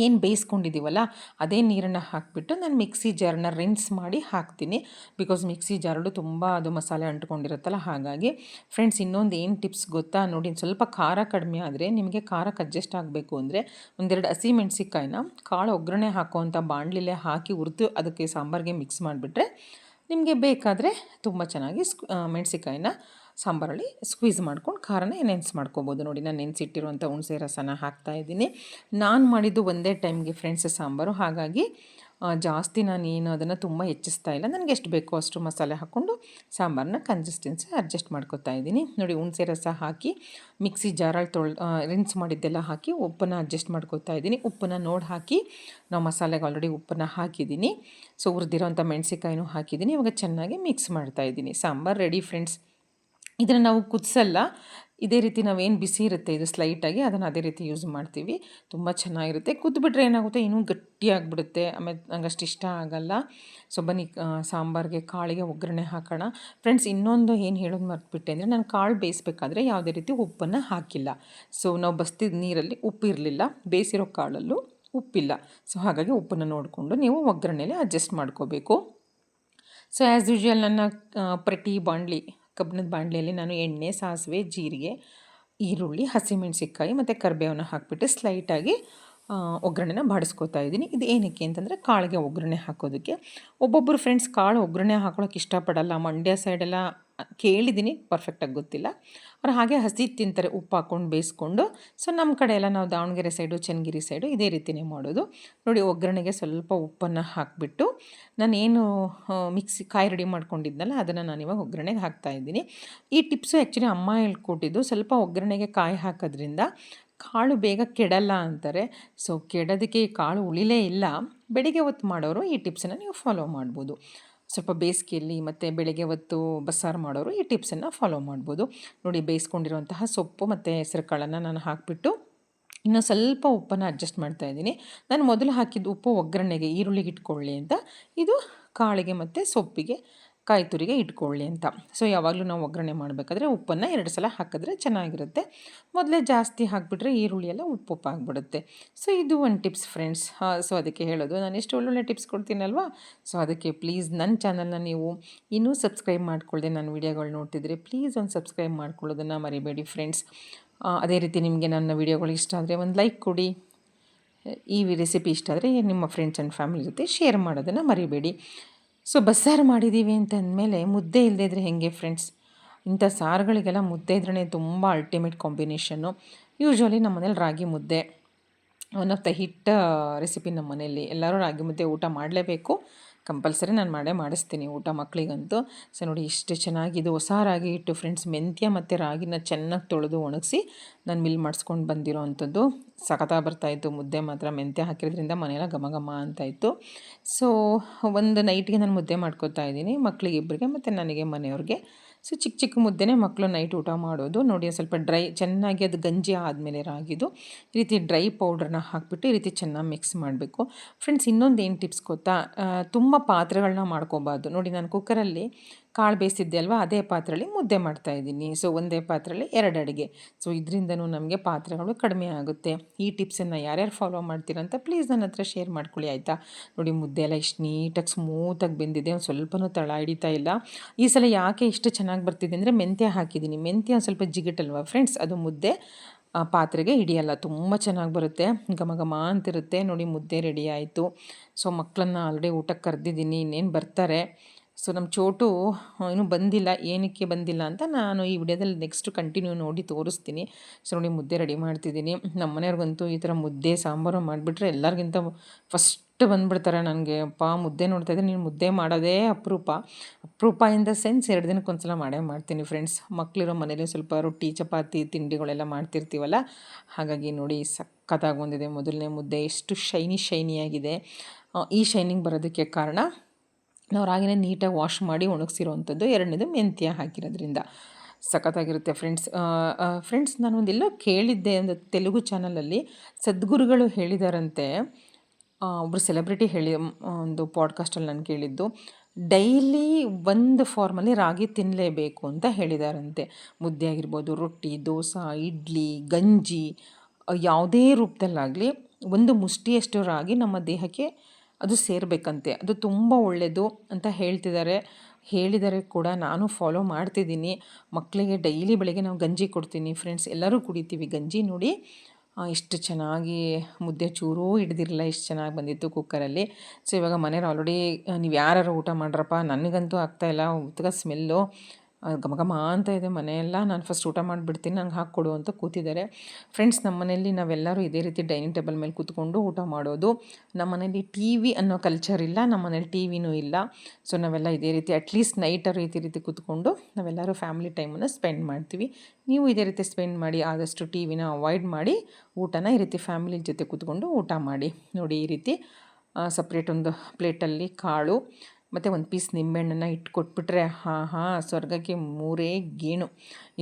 ಏನು ಬೇಯಿಸ್ಕೊಂಡಿದ್ದೀವಲ್ಲ ಅದೇ ನೀರನ್ನು ಹಾಕಿಬಿಟ್ಟು ನಾನು ಮಿಕ್ಸಿ ಜಾರನ್ನ ರಿನ್ಸ್ ಮಾಡಿ ಹಾಕ್ತೀನಿ. ಬಿಕಾಸ್ ಮಿಕ್ಸಿ ಜಾರಲ್ಲೂ ತುಂಬ ಅದು ಮಸಾಲೆ ಅಂಟ್ಕೊಂಡಿರುತ್ತಲ್ಲ. ಹಾಗಾಗಿ ಫ್ರೆಂಡ್ಸ್, ಇನ್ನೊಂದು ಏನು ಟಿಪ್ಸ್ ಗೊತ್ತಾ, ನೋಡಿ, ಸ್ವಲ್ಪ ಖಾರ ಕಡಿಮೆ ಆದರೆ, ನಿಮಗೆ ಖಾರಕ್ಕೆ ಅಡ್ಜಸ್ಟ್ ಆಗಬೇಕು ಅಂದರೆ 1-2 ಹಸಿಮೆಣಸಿಕಾಯಿನ ಕಾಳು ಒಗ್ಗರಣೆ ಹಾಕುವಂಥ ಬಾಣಲಿಲೇ ಹಾಕಿ ಹುರಿದು ಅದಕ್ಕೆ ಸಾಂಬಾರಿಗೆ ಮಿಕ್ಸ್ ಮಾಡಿಬಿಟ್ರೆ ನಿಮಗೆ ಬೇಕಾದರೆ ತುಂಬ ಚೆನ್ನಾಗಿ ಮೆಣಸಿಕಾಯಿನ ಸಾಂಬಾರಲ್ಲಿ ಸ್ಕ್ವೀಸ್ ಮಾಡ್ಕೊಂಡು ಖಾರನ ನೆನೆಸಿ ಮಾಡ್ಕೊಬೋದು. ನೋಡಿ, ನಾನು ನೆನೆಸಿಟ್ಟಿರುವಂಥ ಹುಣಸೆ ರಸನ ಹಾಕ್ತಾಯಿದ್ದೀನಿ. ನಾನು ಮಾಡಿದ್ದು ಒಂದೇ ಟೈಮ್ಗೆ ಫ್ರೆಂಡ್ಸ್ ಸಾಂಬಾರು, ಹಾಗಾಗಿ ಜಾಸ್ತಿ ನಾನೇನು ಅದನ್ನು ತುಂಬ ಹೆಚ್ಚಿಸ್ತಾ ಇಲ್ಲ. ನನಗೆ ಎಷ್ಟು ಬೇಕೋ ಅಷ್ಟು ಮಸಾಲೆ ಹಾಕ್ಕೊಂಡು ಸಾಂಬಾರನ್ನ ಕನ್ಸಿಸ್ಟೆನ್ಸಿ ಅಡ್ಜಸ್ಟ್ ಮಾಡ್ಕೊತಾ ಇದ್ದೀನಿ. ನೋಡಿ, ಹುಣಸೆ ರಸ ಹಾಕಿ ಮಿಕ್ಸಿ ಜಾರಲ್ಲಿ ರಿನ್ಸ್ ಮಾಡಿದ್ದೆಲ್ಲ ಹಾಕಿ ಉಪ್ಪನ್ನು ಅಡ್ಜಸ್ಟ್ ಮಾಡ್ಕೊತಾ ಇದ್ದೀನಿ. ಉಪ್ಪನ್ನು ನೋಡಿ ಹಾಕಿ ನಾವು ಮಸಾಲೆಗೆ ಆಲ್ರೆಡಿ ಉಪ್ಪನ್ನು ಹಾಕಿದ್ದೀನಿ. ಸೊ ಹುರಿದಿರೋಂಥ ಮೆಣಸಿಕಾಯಿನೂ ಹಾಕಿದ್ದೀನಿ. ಇವಾಗ ಚೆನ್ನಾಗಿ ಮಿಕ್ಸ್ ಮಾಡ್ತಾಯಿದ್ದೀನಿ. Sambar ready friends. ಇದನ್ನು ನಾವು ಕುದಿಸಲ್ಲ, ಇದೇ ರೀತಿ ನಾವೇನು ಬಿಸಿ ಇರುತ್ತೆ ಇದು ಸ್ಲೈಟಾಗಿ ಅದನ್ನು ಅದೇ ರೀತಿ ಯೂಸ್ ಮಾಡ್ತೀವಿ. ತುಂಬ ಚೆನ್ನಾಗಿರುತ್ತೆ. ಕುದ್ಬಿಟ್ರೆ ಏನಾಗುತ್ತೆ, ಇನ್ನೂ ಗಟ್ಟಿಯಾಗಿಬಿಡುತ್ತೆ. ಆಮೇಲೆ ನಂಗೆ ಅಷ್ಟು ಇಷ್ಟ ಆಗಲ್ಲ. ಸೊ ಬನ್ನಿ ಸಾಂಬಾರಿಗೆ ಕಾಳಿಗೆ ಒಗ್ಗರಣೆ ಹಾಕೋಣ ಫ್ರೆಂಡ್ಸ್. ಇನ್ನೊಂದು ಏನು ಹೇಳೋದು ಮರ್ತ್ಬಿಟ್ಟೆ ಅಂದರೆ, ನಾನು ಕಾಳು ಬೇಯಿಸ್ಬೇಕಾದ್ರೆ ಯಾವುದೇ ರೀತಿ ಉಪ್ಪನ್ನು ಹಾಕಿಲ್ಲ. ಸೊ ನಾವು ಬಸ್ತಿದ್ದ ನೀರಲ್ಲಿ ಉಪ್ಪಿರಲಿಲ್ಲ, ಬೇಯಿಸಿರೋ ಕಾಳಲ್ಲೂ ಉಪ್ಪಿಲ್ಲ. ಸೊ ಹಾಗಾಗಿ ಉಪ್ಪನ್ನು ನೋಡಿಕೊಂಡು ನೀವು ಒಗ್ಗರಣೆಯಲ್ಲಿ ಅಡ್ಜಸ್ಟ್ ಮಾಡ್ಕೋಬೇಕು. ಸೊ ಆ್ಯಸ್ ಯೂಶ್ವಲ್ ನನ್ನ ಪ್ರತಿ ಬಾಣಲಿ, ಕಬ್ಬಿಣದ ಬಾಣಲಿಯಲ್ಲಿ ನಾನು ಎಣ್ಣೆ, ಸಾಸಿವೆ, ಜೀರಿಗೆ, ಈರುಳ್ಳಿ, ಹಸಿಮೆಣಸಿಕಾಯಿ ಮತ್ತು ಕರಿಬೇವನ್ನ ಹಾಕಿಬಿಟ್ಟು ಸ್ಲೈಟಾಗಿ ಒಗ್ಗರಣೆನ ಬಾಡಿಸ್ಕೊತಾ ಇದ್ದೀನಿ. ಇದು ಏನಕ್ಕೆ ಅಂತಂದರೆ ಕಾಳಿಗೆ ಒಗ್ಗರಣೆ ಹಾಕೋದಕ್ಕೆ. ಒಬ್ಬೊಬ್ಬರು ಫ್ರೆಂಡ್ಸ್ ಕಾಳು ಒಗ್ಗರಣೆ ಹಾಕೊಳ್ಳೋಕೆ ಇಷ್ಟಪಡಲ್ಲ. ಮಂಡ್ಯ ಸೈಡೆಲ್ಲ ಕೇಳಿದ್ದೀನಿ, ಪರ್ಫೆಕ್ಟಾಗಿ ಗೊತ್ತಿಲ್ಲ. ಅವ್ರು ಹಾಗೆ ಹಸಿ ತಿಂತಾರೆ, ಉಪ್ಪು ಹಾಕ್ಕೊಂಡು ಬೇಯಿಸ್ಕೊಂಡು. ಸೊ ನಮ್ಮ ಕಡೆ ಎಲ್ಲ ನಾವು ದಾವಣಗೆರೆ ಸೈಡು, ಚನ್ನಗಿರಿ ಸೈಡು ಇದೇ ರೀತಿಯೇ ಮಾಡೋದು. ನೋಡಿ, ಒಗ್ಗರಣೆಗೆ ಸ್ವಲ್ಪ ಉಪ್ಪನ್ನು ಹಾಕಿಬಿಟ್ಟು ನಾನೇನು ಕಾಯಿ ರೆಡಿ ಮಾಡ್ಕೊಂಡಿದ್ನಲ್ಲ ಅದನ್ನು ನಾನಿವಾಗ ಒಗ್ಗರಣೆಗೆ ಹಾಕ್ತಾಯಿದ್ದೀನಿ. ಈ ಟಿಪ್ಸು ಆ್ಯಕ್ಚುಲಿ ಅಮ್ಮ ಹೇಳ್ಕೊಟ್ಟಿದ್ದು. ಸ್ವಲ್ಪ ಒಗ್ಗರಣೆಗೆ ಕಾಯಿ ಹಾಕೋದ್ರಿಂದ ಕಾಳು ಬೇಗ ಕೆಡಲ್ಲ ಅಂತಾರೆ. ಸೊ ಕೆಡೋದಕ್ಕೆ ಕಾಳು ಉಳಿಲೇ ಇಲ್ಲ. ಬೆಳಿಗ್ಗೆ ಹೊತ್ತು ಮಾಡೋರು ಈ ಟಿಪ್ಸನ್ನು ನೀವು ಫಾಲೋ ಮಾಡ್ಬೋದು. ಸ್ವಲ್ಪ ಬೇಸಿಗೆಯಲ್ಲಿ ಮತ್ತು ಬೆಳಗ್ಗೆ ಹೊತ್ತು ಬಸ್ಸಾರು ಮಾಡೋರು ಈ ಟಿಪ್ಸನ್ನು ಫಾಲೋ ಮಾಡ್ಬೋದು. ನೋಡಿ, ಬೇಯಿಸ್ಕೊಂಡಿರುವಂತಹ ಸೊಪ್ಪು ಮತ್ತು ಹೆಸರು ಕಾಳನ್ನು ನಾನು ಹಾಕಿಬಿಟ್ಟು ಇನ್ನು ಸ್ವಲ್ಪ ಉಪ್ಪನ್ನು ಅಡ್ಜಸ್ಟ್ ಮಾಡ್ತಾಯಿದ್ದೀನಿ. ನಾನು ಮೊದಲು ಹಾಕಿದ್ದು ಉಪ್ಪು ಒಗ್ಗರಣೆಗೆ, ಈರುಳ್ಳಿಗೆ ಇಟ್ಕೊಳ್ಳಿ ಅಂತ. ಇದು ಕಾಳಿಗೆ ಮತ್ತು ಸೊಪ್ಪಿಗೆ, ಕಾಯಿ ತುರಿಗೆ ಇಟ್ಕೊಳ್ಳಿ ಅಂತ. ಸೊ ಯಾವಾಗಲೂ ನಾವು ಒಗ್ಗರಣೆ ಮಾಡಬೇಕಾದ್ರೆ ಉಪ್ಪನ್ನು 2 ಸಲ ಹಾಕಿದ್ರೆ ಚೆನ್ನಾಗಿರುತ್ತೆ. ಮೊದಲೇ ಜಾಸ್ತಿ ಹಾಕಿಬಿಟ್ರೆ ಈರುಳ್ಳಿ ಎಲ್ಲ ಉಪ್ಪು ಆಗಿಬಿಡುತ್ತೆ. ಸೊ ಇದು ಒಂದು ಟಿಪ್ಸ್ ಫ್ರೆಂಡ್ಸ್. ಸೊ ಅದಕ್ಕೆ ಹೇಳೋದು, ನಾನು ಎಷ್ಟು ಒಳ್ಳೊಳ್ಳೆ ಟಿಪ್ಸ್ ಕೊಡ್ತೀನಲ್ವಾ. ಸೊ ಅದಕ್ಕೆ ಪ್ಲೀಸ್ ನನ್ನ ಚಾನಲ್ನ ನೀವು ಇನ್ನೂ ಸಬ್ಸ್ಕ್ರೈಬ್ ಮಾಡ್ಕೊಳ್ಳದೆ ನನ್ನ ವೀಡಿಯೋಗಳು ನೋಡ್ತಿದ್ರೆ ಪ್ಲೀಸ್ ಒಂದು ಸಬ್ಸ್ಕ್ರೈಬ್ ಮಾಡ್ಕೊಳ್ಳೋದನ್ನು ಮರಿಬೇಡಿ ಫ್ರೆಂಡ್ಸ್. ಅದೇ ರೀತಿ ನಿಮಗೆ ನನ್ನ ವೀಡಿಯೋಗಳು ಇಷ್ಟ ಆದರೆ ಒಂದು ಲೈಕ್ ಕೊಡಿ. ಈ ರೆಸಿಪಿ ಇಷ್ಟ ಆದರೆ ನಿಮ್ಮ ಫ್ರೆಂಡ್ಸ್ ಆ್ಯಂಡ್ ಫ್ಯಾಮಿಲಿ ಜೊತೆ ಶೇರ್ ಮಾಡೋದನ್ನು ಮರಿಬೇಡಿ. ಸೊ ಬಸ್ಸಾರು ಮಾಡಿದ್ದೀವಿ ಅಂತಂದಮೇಲೆ ಮುದ್ದೆ ಇಲ್ಲದೇ ಇದ್ದರೆ ಹೇಗೆ ಫ್ರೆಂಡ್ಸ್. ಇಂಥ ಸಾರುಗಳಿಗೆಲ್ಲ ಮುದ್ದೆ ಇದ್ರೇ ತುಂಬ ಅಲ್ಟಿಮೇಟ್ ಕಾಂಬಿನೇಷನ್ನು. ಯೂಶ್ವಲಿ ನಮ್ಮ ಮನೇಲಿ ರಾಗಿ ಮುದ್ದೆ one of the hit recipe. ನಮ್ಮ ಮನೆಯಲ್ಲಿ ಎಲ್ಲರೂ ರಾಗಿ ಮುದ್ದೆ ಊಟ ಮಾಡಲೇಬೇಕು, ಕಂಪಲ್ಸರಿ ನಾನು ಮಾಡಿಸ್ತೀನಿ ಊಟ ಮಕ್ಕಳಿಗಂತೂ. ಸೊ ನೋಡಿ, ಇಷ್ಟು ಚೆನ್ನಾಗಿದ್ದು ಹೊಸ ರಾಗಿ ಹಿಟ್ಟು ಫ್ರೆಂಡ್ಸ್. ಮೆಂತ್ಯ ಮತ್ತು ರಾಗಿನ ಚೆನ್ನಾಗಿ ತೊಳೆದು ಒಣಗಿಸಿ ನಾನು ಮಿಲ್ ಮಾಡಿಸ್ಕೊಂಡು ಬಂದಿರೋ ಅಂಥದ್ದು. ಸಖತ್ತಾಗಿ ಬರ್ತಾಯಿತ್ತು ಮುದ್ದೆ ಮಾತ್ರ. ಮೆಂತ್ಯ ಹಾಕಿರೋದ್ರಿಂದ ಮನೆಯೆಲ್ಲ ಘಮ ಘಮ ಅಂತಾಯಿತ್ತು. ಸೊ ಒಂದು ನೈಟ್ಗೆ ನಾನು ಮುದ್ದೆ ಮಾಡ್ಕೊತಾ ಇದ್ದೀನಿ, ಮಕ್ಕಳಿಗೆ ಇಬ್ಬರಿಗೆ ಮತ್ತು ನನಗೆ ಮನೆಯವ್ರಿಗೆ. ಸೊ ಚಿಕ್ಕ ಚಿಕ್ಕ ಮುದ್ದೆನೇ ಮಕ್ಕಳು ನೈಟ್ ಊಟ ಮಾಡೋದು. ನೋಡಿ, ಸ್ವಲ್ಪ ಡ್ರೈ ಚೆನ್ನಾಗಿ ಅದು ಗಂಜಿ ಆದಮೇಲೆ ರಾಗಿದು ಈ ರೀತಿ ಡ್ರೈ ಪೌಡ್ರನ್ನ ಹಾಕಿಬಿಟ್ಟು ಈ ರೀತಿ ಚೆನ್ನಾಗಿ ಮಿಕ್ಸ್ ಮಾಡಬೇಕು ಫ್ರೆಂಡ್ಸ್. ಇನ್ನೊಂದು ಏನು ಟಿಪ್ಸ್ ಗೊತ್ತಾ, ತುಂಬ ಪಾತ್ರೆಗಳನ್ನ ಮಾಡ್ಕೋಬಾರ್ದು. ನೋಡಿ, ನಾನು ಕುಕ್ಕರಲ್ಲಿ ಕಾಳು ಬೇಯಿಸಿದ್ದೆ ಅಲ್ವಾ, ಅದೇ ಪಾತ್ರೆಯಲ್ಲಿ ಮುದ್ದೆ ಮಾಡ್ತಾಯಿದ್ದೀನಿ. ಸೊ ಒಂದೇ ಪಾತ್ರೆಯಲ್ಲಿ 2 ಅಡುಗೆ. ಸೊ ಇದರಿಂದನೂ ನಮಗೆ ಪಾತ್ರೆಗಳು ಕಡಿಮೆ ಆಗುತ್ತೆ. ಈ ಟಿಪ್ಸನ್ನು ಯಾರ್ಯಾರು ಫಾಲೋ ಮಾಡ್ತೀರಂತ ಪ್ಲೀಸ್ ನನ್ನ ಹತ್ರ ಶೇರ್ ಮಾಡ್ಕೊಳ್ಳಿ ಆಯಿತಾ. ನೋಡಿ, ಮುದ್ದೆ ಎಲ್ಲ ಇಷ್ಟು ನೀಟಾಗಿ ಸ್ಮೂತಾಗಿ ಬೆಂದಿದೆ, ಒಂದು ಸ್ವಲ್ಪನೂ ತಳ ಹಿಡಿತಾ ಇಲ್ಲ. ಈ ಸಲ ಯಾಕೆ ಇಷ್ಟು ಚೆನ್ನಾಗಿ ಬರ್ತಿದೆ ಅಂದರೆ ಮೆಂತ್ಯ ಹಾಕಿದ್ದೀನಿ. ಮೆಂತ್ಯ ಒಂದು ಸ್ವಲ್ಪ ಜಿಗಿಟಲ್ವಾ ಫ್ರೆಂಡ್ಸ್, ಅದು ಮುದ್ದೆ ಪಾತ್ರೆಗೆ ಹಿಡಿಯಲ್ಲ, ತುಂಬ ಚೆನ್ನಾಗಿ ಬರುತ್ತೆ, ಘಮ ಘಮ ಅಂತಿರುತ್ತೆ. ನೋಡಿ, ಮುದ್ದೆ ರೆಡಿ ಆಯಿತು. ಸೊ ಮಕ್ಕಳನ್ನ ಆಲ್ರೆಡಿ ಊಟಕ್ಕೆ ಕರೆದಿದ್ದೀನಿ, ಇನ್ನೇನು ಬರ್ತಾರೆ. ಸೊ ನಮ್ಮ ಚೋಟು ಇನ್ನೂ ಬಂದಿಲ್ಲ. ಏನಕ್ಕೆ ಬಂದಿಲ್ಲ ಅಂತ ನಾನು ಈ ವಿಡಿಯೋದಲ್ಲಿ ನೆಕ್ಸ್ಟ್ ಕಂಟಿನ್ಯೂ ನೋಡಿ ತೋರಿಸ್ತೀನಿ. ಸೊ ನೋಡಿ, ಮುದ್ದೆ ರೆಡಿ ಮಾಡ್ತಿದ್ದೀನಿ. ನಮ್ಮ ಮನೆಯವ್ರಿಗಂತೂ ಈ ಥರ ಮುದ್ದೆ ಸಾಂಬಾರು ಮಾಡಿಬಿಟ್ರೆ ಎಲ್ಲರಿಗಿಂತ ಫಸ್ಟ್ ಬಂದುಬಿಡ್ತಾರೆ ನನಗೆ. ಮುದ್ದೆ ನೋಡ್ತಾಯಿದ್ದೆ, ನೀನು ಮುದ್ದೆ ಮಾಡೋದೇ ಅಪರೂಪ. ಅಪರೂಪ ಇನ್ ದ ಸೆನ್ಸ್ 2 ದಿನಕ್ಕೆ ಒಂದು ಸಲ ಮಾಡೇ ಮಾಡ್ತೀನಿ ಫ್ರೆಂಡ್ಸ್. ಮಕ್ಕಳಿರೋ ಮನೇಲಿ ಸ್ವಲ್ಪ ರೊಟ್ಟಿ, ಚಪಾತಿ, ತಿಂಡಿಗಳೆಲ್ಲ ಮಾಡ್ತಿರ್ತೀವಲ್ಲ, ಹಾಗಾಗಿ ನೋಡಿ ಸಖತ್ತಾಗಿ ಬಂದಿದೆ ಮೊದಲನೇ ಮುದ್ದೆ. ಎಷ್ಟು ಶೈನಿಯಾಗಿದೆ. ಈ ಶೈನಿಂಗ್ ಬರೋದಕ್ಕೆ ಕಾರಣ ನಾವು ರಾಗಿನ ನೀಟಾಗಿ ವಾಶ್ ಮಾಡಿ ಒಣಗಿಸಿರೋವಂಥದ್ದು. 2ನೇದು ಮೆಂತ್ಯ ಹಾಕಿರೋದ್ರಿಂದ ಸಖತ್ತಾಗಿರುತ್ತೆ ಫ್ರೆಂಡ್ಸ್. ಫ್ರೆಂಡ್ಸ್, ನಾನು ಒಂದೆಲ್ಲೋ ಕೇಳಿದ್ದೆ, ಒಂದು ತೆಲುಗು ಚಾನಲಲ್ಲಿ ಸದ್ಗುರುಗಳು ಹೇಳಿದಾರಂತೆ. ಒಬ್ಬರು ಸೆಲೆಬ್ರಿಟಿ ಒಂದು ಪಾಡ್ಕಾಸ್ಟಲ್ಲಿ ನಾನು ಕೇಳಿದ್ದು, ಡೈಲಿ ಒಂದು ಫಾರ್ಮಲ್ಲಿ ರಾಗಿ ತಿನ್ನಲೇಬೇಕು ಅಂತ ಹೇಳಿದಾರಂತೆ. ಮುದ್ದೆ ಆಗಿರ್ಬೋದು, ರೊಟ್ಟಿ, ದೋಸೆ, ಇಡ್ಲಿ, ಗಂಜಿ, ಯಾವುದೇ ರೂಪದಲ್ಲಾಗಲಿ ಒಂದು ಮುಷ್ಟಿಯಷ್ಟು ರಾಗಿ ನಮ್ಮ ದೇಹಕ್ಕೆ ಅದು ಸೇರಬೇಕಂತೆ. ಅದು ತುಂಬ ಒಳ್ಳೆಯದು ಅಂತ ಹೇಳಿದ್ದಾರೆ ಕೂಡ. ನಾನು ಫಾಲೋ ಮಾಡ್ತಿದ್ದೀನಿ. ಮಕ್ಕಳಿಗೆ ಡೈಲಿ ಬೆಳಗ್ಗೆ ನಾವು ಗಂಜಿ ಕೊಡ್ತೀನಿ ಫ್ರೆಂಡ್ಸ್. ಎಲ್ಲರೂ ಕುಡಿತೀವಿ ಗಂಜಿ. ನೋಡಿ, ಇಷ್ಟು ಚೆನ್ನಾಗಿ ಮುದ್ದೆ ಚೂರೂ ಹಿಡ್ದಿರಲ್ಲ, ಇಷ್ಟು ಚೆನ್ನಾಗಿ ಬಂದಿತ್ತು ಕುಕ್ಕರಲ್ಲಿ. ಸೊ ಇವಾಗ ಮನೆಯವ್ರು ಆಲ್ರೆಡಿ ನೀವು ಯಾರು ಊಟ ಮಾಡ್ರಪ್ಪ, ನನಗಂತೂ ಆಗ್ತಾಯಿಲ್ಲ, ಉತ್ಕ ಸ್ಮೆಲ್ಲು. ಘಮ ಘಮ ಅಂತ ಇದೆ ಮನೆಯೆಲ್ಲ. ನಾನು ಫಸ್ಟ್ ಊಟ ಮಾಡಿಬಿಡ್ತೀನಿ, ನಂಗೆ ಹಾಕ್ಕೊಡು ಅಂತ ಕೂತಿದ್ದಾರೆ. ಫ್ರೆಂಡ್ಸ್, ನಮ್ಮ ಮನೆಯಲ್ಲಿ ನಾವೆಲ್ಲರೂ ಇದೇ ರೀತಿ ಡೈನಿಂಗ್ ಟೇಬಲ್ ಮೇಲೆ ಕೂತ್ಕೊಂಡು ಊಟ ಮಾಡೋದು. ನಮ್ಮ ಮನೇಲಿ ಟಿ ವಿ ಅನ್ನೋ ಕಲ್ಚರ್ ಇಲ್ಲ, ನಮ್ಮ ಮನೇಲಿ ಟಿ ವಿನೂ ಇಲ್ಲ. ಸೊ ನಾವೆಲ್ಲ ಇದೇ ರೀತಿ ಅಟ್ಲೀಸ್ಟ್ ನೈಟರು ಇದೇ ರೀತಿ ಕೂತ್ಕೊಂಡು ನಾವೆಲ್ಲರೂ ಫ್ಯಾಮಿಲಿ ಟೈಮನ್ನು ಸ್ಪೆಂಡ್ ಮಾಡ್ತೀವಿ. ನೀವು ಇದೇ ರೀತಿ ಸ್ಪೆಂಡ್ ಮಾಡಿ, ಆದಷ್ಟು ಟಿ ವಿನ ಅವಾಯ್ಡ್ ಮಾಡಿ ಊಟನ ಈ ರೀತಿ ಫ್ಯಾಮಿಲಿ ಜೊತೆ ಕೂತ್ಕೊಂಡು ಊಟ ಮಾಡಿ. ನೋಡಿ, ಈ ರೀತಿ ಸಪ್ರೇಟ್ ಒಂದು ಪ್ಲೇಟಲ್ಲಿ ಕಾಳು ಮತ್ತು ಒಂದು ಪೀಸ್ ನಿಂಬೆಹಣ್ಣನ್ನು ಇಟ್ಕೊಟ್ಬಿಟ್ರೆ ಸ್ವರ್ಗಕ್ಕೆ ಮೂರೇ ಗೇಣು.